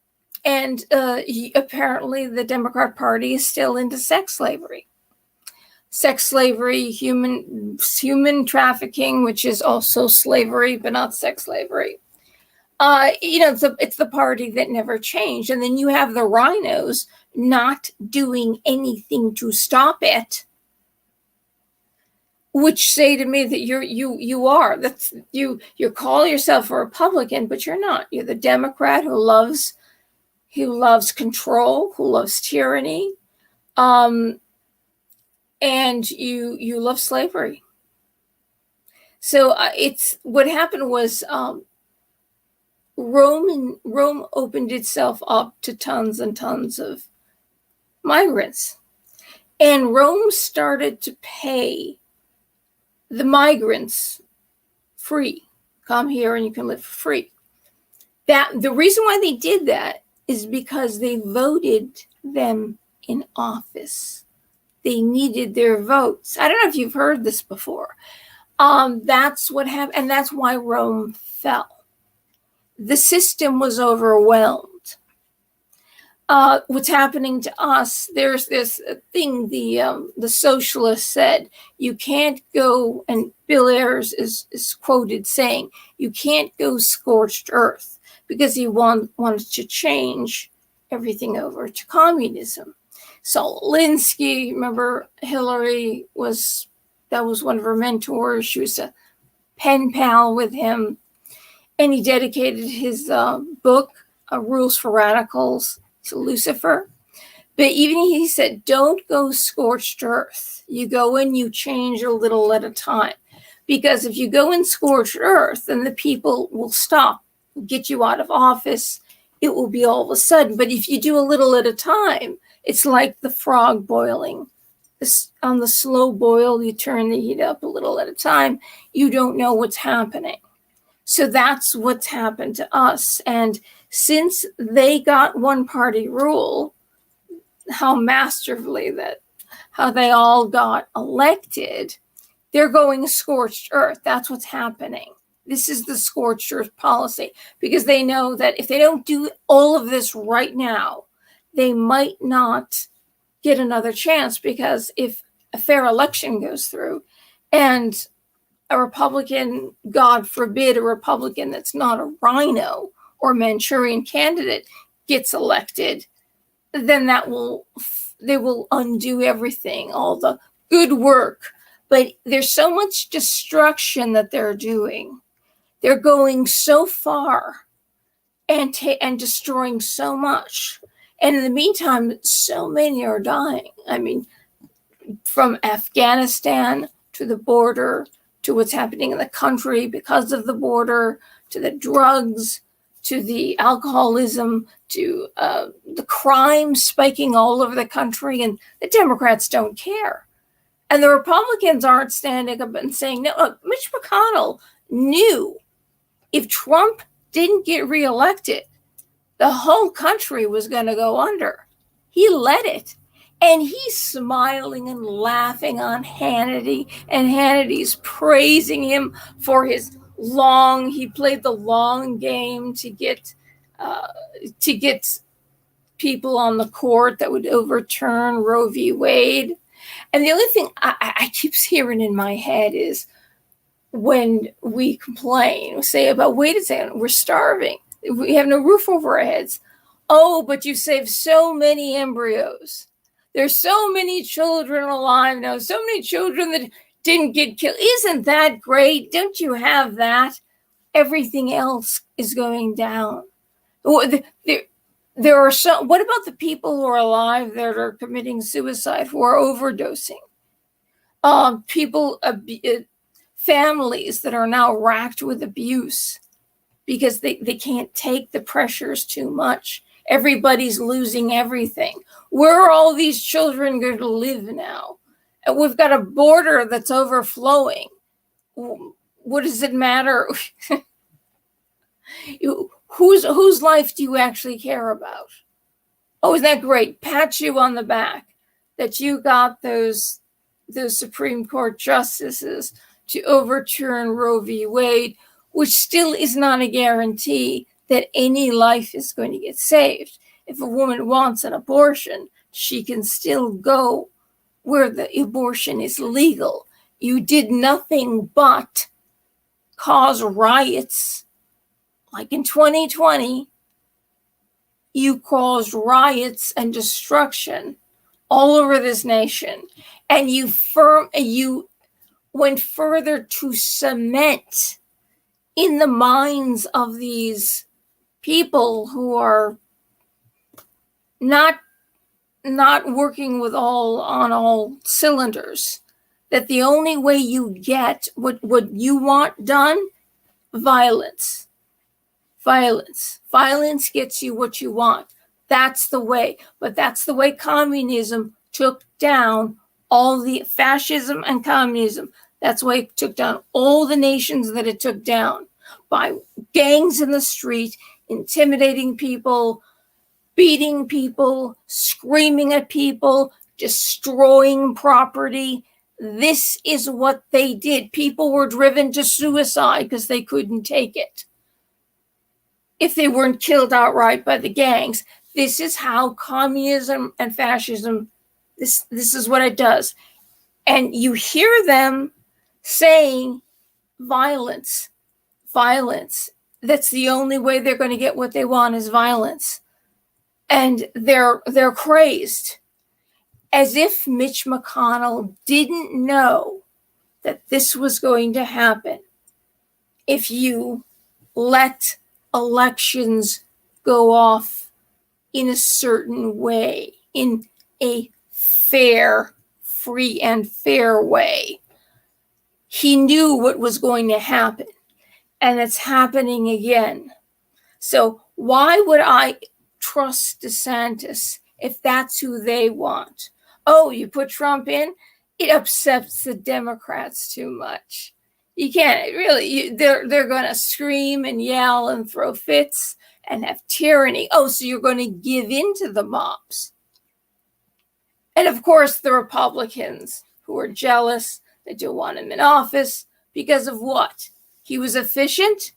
S1: apparently the Democrat Party is still into sex slavery. Sex slavery, human trafficking, which is also slavery, but not sex slavery. It's the party that never changed. And then you have the rhinos not doing anything to stop it, which say to me that you call yourself a Republican, but you're not. You're the Democrat who loves control, who loves tyranny, and you love slavery. So it's what happened was. Rome opened itself up to tons and tons of migrants. And Rome started to pay the migrants free. Come here and you can live for free. The reason why they did that is because they voted them in office. They needed their votes. I don't know if you've heard this before. That's what happened, and that's why Rome fell. The system was overwhelmed. What's happening to us, there's this thing the socialists said, you can't go, and Bill Ayers is quoted saying, you can't go scorched earth, because he wanted to change everything over to communism. Saul Alinsky, remember Hillary that was one of her mentors. She was a pen pal with him. and he dedicated his book, Rules for Radicals, to Lucifer. But even he said, don't go scorched earth. You go in, you change a little at a time. Because if you go in scorched earth, then the people will stop, get you out of office. It will be all of a sudden. But if you do a little at a time, it's like the frog boiling. On the slow boil, you turn the heat up a little at a time. You don't know what's happening. So that's what's happened to us. And since they got one-party rule, how masterfully how they all got elected, they're going scorched earth. That's what's happening. This is the scorched earth policy, because they know that if they don't do all of this right now, they might not get another chance, because if a fair election goes through and a Republican, God forbid, a Republican that's not a rhino or Manchurian candidate gets elected, then they will undo everything, all the good work. But there's so much destruction that they're doing. They're going so far and destroying so much. And in the meantime, so many are dying. I mean, from Afghanistan to the border, to what's happening in the country because of the border, to the drugs, to the alcoholism, to the crime spiking all over the country. And the Democrats don't care. And the Republicans aren't standing up and saying, no, look, Mitch McConnell knew if Trump didn't get reelected, the whole country was going to go under. He let it. And he's smiling and laughing on Hannity, and Hannity's praising him for his he played the long game to get people on the court that would overturn Roe v. Wade. And the only thing I keep hearing in my head is when we complain, we say about, wait a second, we're starving. We have no roof over our heads. Oh, but you saved so many embryos. There's so many children alive now, so many children that didn't get killed. Isn't that great? Don't you have that? Everything else is going down. There are some. What about the people who are alive that are committing suicide, who are overdosing? Families that are now racked with abuse because they can't take the pressures too much. Everybody's losing everything. Where are all these children going to live now? And we've got a border that's overflowing. What does it matter? Whose life do you actually care about? Oh, isn't that great? Pat you on the back that you got those Supreme Court justices to overturn Roe v. Wade, which still is not a guarantee that any life is going to get saved. If a woman wants an abortion, she can still go where the abortion is legal. You did nothing but cause riots. Like in 2020, you caused riots and destruction all over this nation. And you went further to cement in the minds of these people who are not working on all cylinders, that the only way you get what you want done, violence gets you what you want. That's the way. But that's the way communism took down all the fascism and communism. That's why it took down all the nations that it took down, by gangs in the street, intimidating people, beating people, screaming at people, destroying property. This is what they did. People were driven to suicide because they couldn't take it, if they weren't killed outright by the gangs. This is how communism and fascism, this is what it does. And you hear them saying violence. That's the only way they're going to get what they want, is violence. And they're crazed, as if Mitch McConnell didn't know that this was going to happen if you let elections go off in a certain way, in a fair, free and fair way. He knew what was going to happen, and it's happening again. So why would I trust DeSantis if that's who they want? Oh, you put Trump in, it upsets the Democrats too much. You can't really, they're going to scream and yell and throw fits and have tyranny. Oh, so you're going to give in to the mobs. And of course, the Republicans who are jealous, they don't want him in office because of what? He was efficient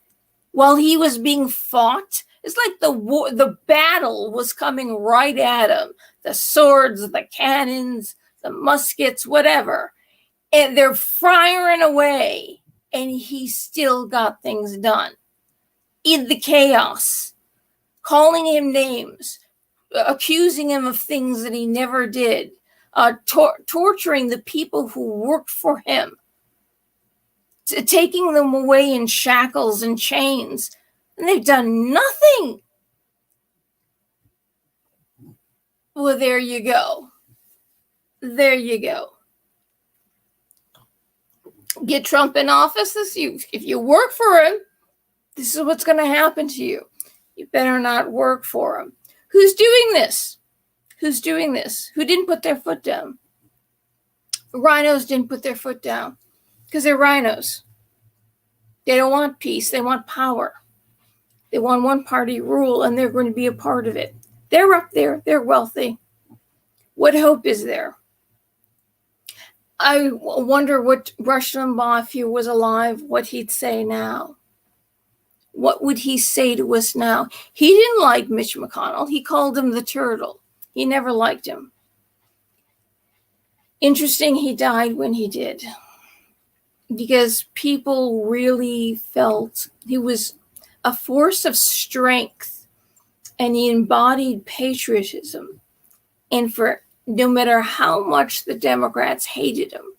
S1: while he was being fought. It's like the battle was coming right at him. The swords, the cannons, the muskets, whatever. And they're firing away. And he still got things done. In the chaos, calling him names, accusing him of things that he never did, torturing the people who worked for him, taking them away in shackles and chains, and they've done nothing. Well, there you go. There you go. Get Trump in office. If you work for him, this is what's going to happen to you. You better not work for him. Who's doing this? Who's doing this? Who didn't put their foot down? Rhinos didn't put their foot down because they're rhinos. They don't want peace. They want power. They want one-party rule, and they're going to be a part of it. They're up there. They're wealthy. What hope is there? I wonder what Rush Limbaugh, if he was alive, what he'd say now. What would he say to us now? He didn't like Mitch McConnell. He called him the turtle. He never liked him. Interesting, he died when he did. Because people really felt he was a force of strength, and he embodied patriotism. And for no matter how much the Democrats hated him,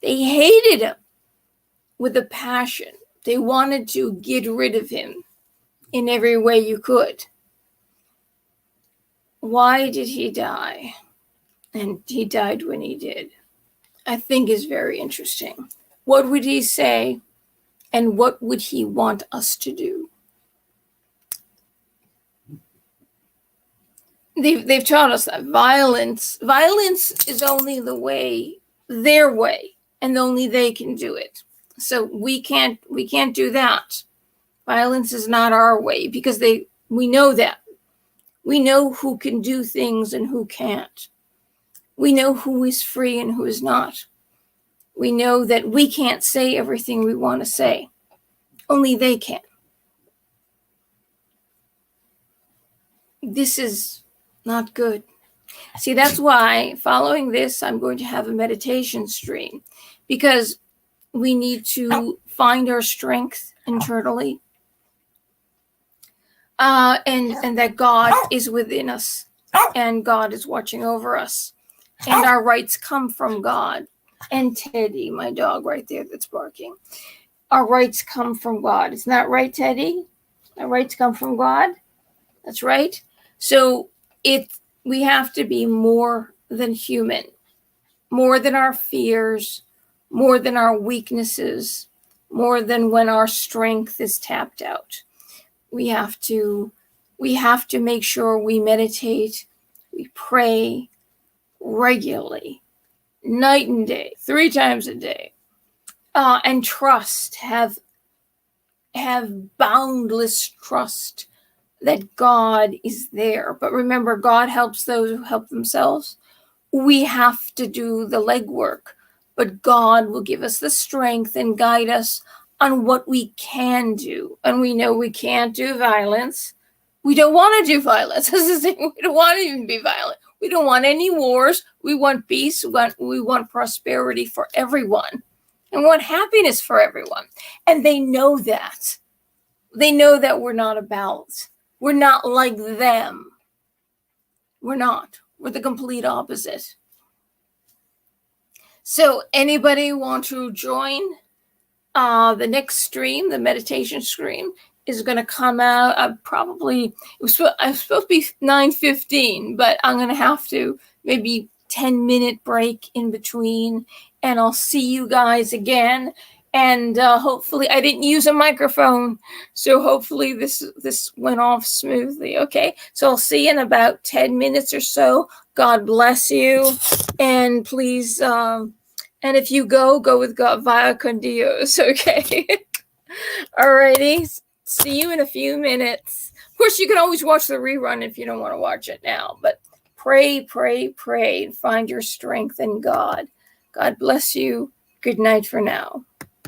S1: they hated him with a passion. They wanted to get rid of him in every way you could. Why did he die? And he died when he did. I think is very interesting. What would he say? And what would he want us to do? They've taught us that violence is only the way, their way, and only they can do it. So we can't do that. Violence is not our way because we know that. We know who can do things and who can't. We know who is free and who is not. We know that we can't say everything we want to say. Only they can. This is not good. See, that's why following this, I'm going to have a meditation stream, because we need to find our strength internally, and that God is within us, and God is watching over us, and our rights come from God. And Teddy, my dog right there that's barking, our rights come from God. Isn't that right, Teddy? Our rights come from God. That's right. So we have to be more than human, more than our fears, more than our weaknesses, more than when our strength is tapped out. We have to make sure we meditate, we pray regularly, night and day, 3 times a day, and trust, have boundless trust that God is there. But remember, God helps those who help themselves. We have to do the legwork, but God will give us the strength and guide us on what we can do. And we know we can't do violence. We don't want to do violence. This is the thing. We don't want to even be violent. We don't want any wars. We want peace. We want prosperity for everyone. And we want happiness for everyone. And they know that. They know that we're not like them. We're not. We're the complete opposite. So anybody want to join The next stream, the meditation stream, is going to come out probably, I was supposed to be 9:15, but I'm going to have to maybe 10-minute break in between, and I'll see you guys again. And hopefully I didn't use a microphone, so hopefully this went off smoothly. Okay, so I'll see you in about 10 minutes or so. God bless you, and please, and if you go with God via con Dios. Okay. Alrighty, see you in a few minutes. Of course, you can always watch the rerun if you don't want to watch it now, but pray, pray, pray, and find your strength in God. God bless you. Good night for now.